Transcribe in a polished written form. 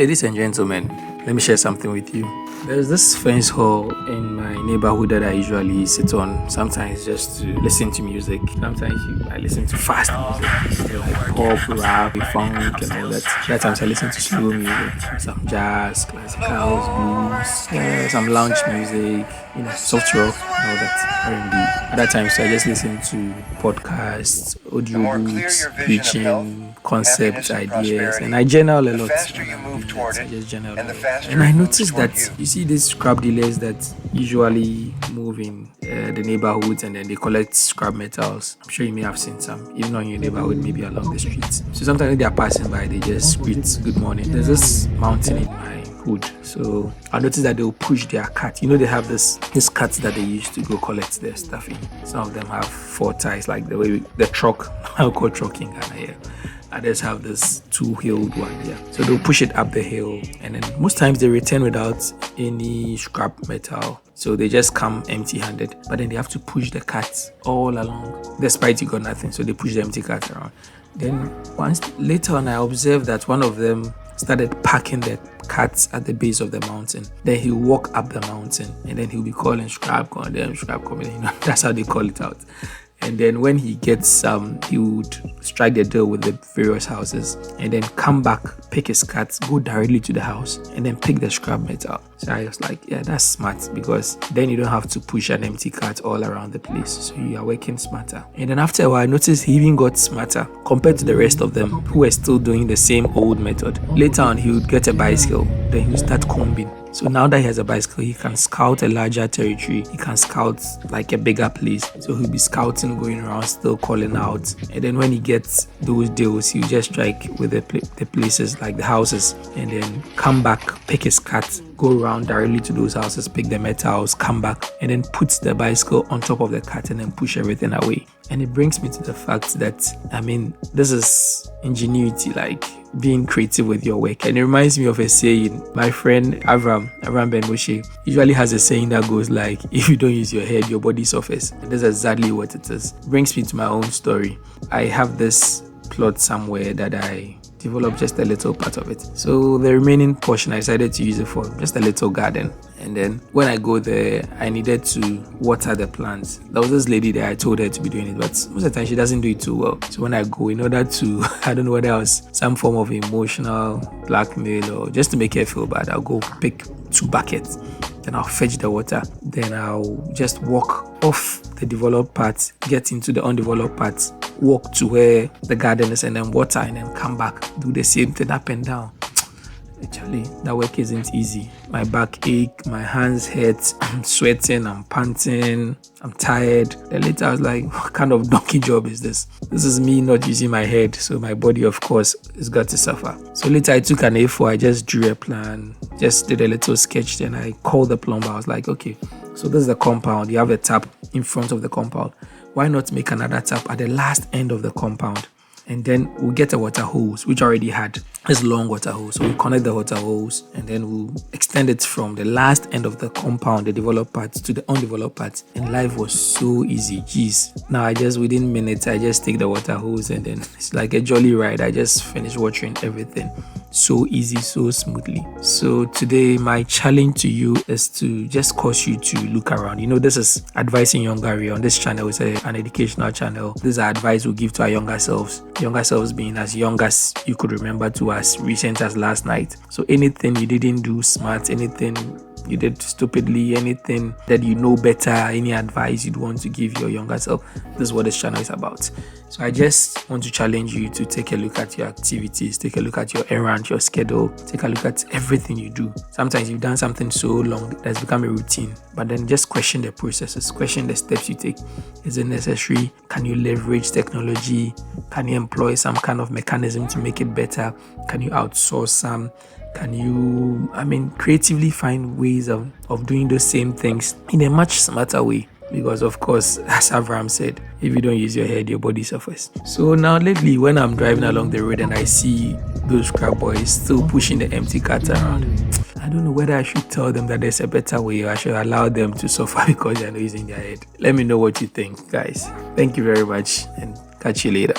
Ladies and gentlemen, let me share something with you. There's this fence hall in my neighborhood that I usually sit on, sometimes just to listen to music. Sometimes I listen to fast music, like pop, rap, funk, and all that. Other times I listen to slow music, some jazz, classical, blues, some lounge music, soft rock, and all that, R&B. Other times I just listen to podcasts, audiobooks, preaching, concept ideas, and I journal a lot. I just journal a lot. And I noticed that you see these scrap dealers that usually move in the neighborhoods and then they collect scrap metals. I'm sure you may have seen some, even on your neighborhood, maybe along the streets. So sometimes when they are passing by, they just greet good morning. There's this mountain in my hood, so I noticed that they'll push their cart. They have this carts that they use to go collect their stuff in. Some of them have 4 tires, like the way the truck, I'll call truck in Ghana here. Others have this 2-wheeled one, yeah. So they'll push it up the hill, and then most times they return without any scrap metal. So they just come empty-handed, but then they have to push the carts all along, despite you got nothing. So they push the empty carts around. Then once later on, I observed that one of them started packing the carts at the base of the mountain. Then he'll walk up the mountain, and then he'll be calling scrap coming, scrap coming. That's how they call it out. And then when he gets he would strike the deal with the various houses and then come back, pick his carts, go directly to the house and then pick the scrap metal. So I was like, yeah, that's smart, because then you don't have to push an empty cart all around the place. So you are working smarter. And then after a while, I noticed he even got smarter compared to the rest of them who were still doing the same old method. Later on, he would get a bicycle, then he would start combing. So now that he has a bicycle, he can scout a larger territory. He can scout like a bigger place. So he'll be scouting, going around, still calling out. And then when he gets those deals, he'll just strike with the places like the houses and then come back, pick his cart, go around directly to those houses, pick the metals, come back, and then put the bicycle on top of the cart and then push everything away. And it brings me to the fact that, this is ingenuity, like being creative with your work. And it reminds me of a saying. My friend Avram Ben Moshe usually has a saying that goes like, if you don't use your head, your body suffers. And that's exactly what it is. Brings me to my own story. I have this plot somewhere that I developed just a little part of it. So the remaining portion I decided to use it for just a little garden. And then when I go there, I needed to water the plants. There was this lady there, I told her to be doing it, but most of the time she doesn't do it too well. So when I go, in order to, I don't know whether it was some form of emotional blackmail or just to make her feel bad, I'll go pick 2 buckets. Then I'll fetch the water. Then I'll just walk off the developed parts, get into the undeveloped parts, walk to where the garden is and then water and then come back. Do the same thing up and down. Actually, that work isn't easy. My back ache, my hands hurt, I'm sweating, I'm panting, I'm tired. Then later I was like, what kind of donkey job is this? This is me not using my head, so my body of course has got to suffer. So later I took an A4, I just drew a plan, just did a little sketch, then I called the plumber. I was like, okay, so this is the compound. You have a tap in front of the compound. Why not make another tap at the last end of the compound? And then we'll get a water hose, which already had this long water hose. So we'll connect the water hose and then we'll extend it from the last end of the compound, the developed parts, to the undeveloped parts. And life was so easy. Jeez. Now within minutes, I just take the water hose and then it's like a jolly ride. I just finish watering everything. So easy, so smoothly. So today, my challenge to you is to just cause you to look around. This is advising younger. On this channel, it's an educational channel. This is advice we give to our younger selves. Younger selves being as young as you could remember to as recent as last night. So anything you didn't do smart, anything you did stupidly, anything that you know better, any advice you'd want to give your younger self, this is what this channel is about. So I just want to challenge you to take a look at your activities, take a look at your errand, your schedule, take a look at everything you do. Sometimes you've done something so long that's become a routine, but then just question the processes, question the steps you take. Is it necessary? Can you leverage technology? Can you employ some kind of mechanism to make it better? Can you outsource some? Can you, creatively find ways of doing those same things in a much smarter way? Because of course, as Avram said, if you don't use your head, your body suffers. So now lately, when I'm driving along the road and I see those scrap boys still pushing the empty cart around, I don't know whether I should tell them that there's a better way or I should allow them to suffer because they're not using their head. Let me know what you think, guys. Thank you very much and catch you later.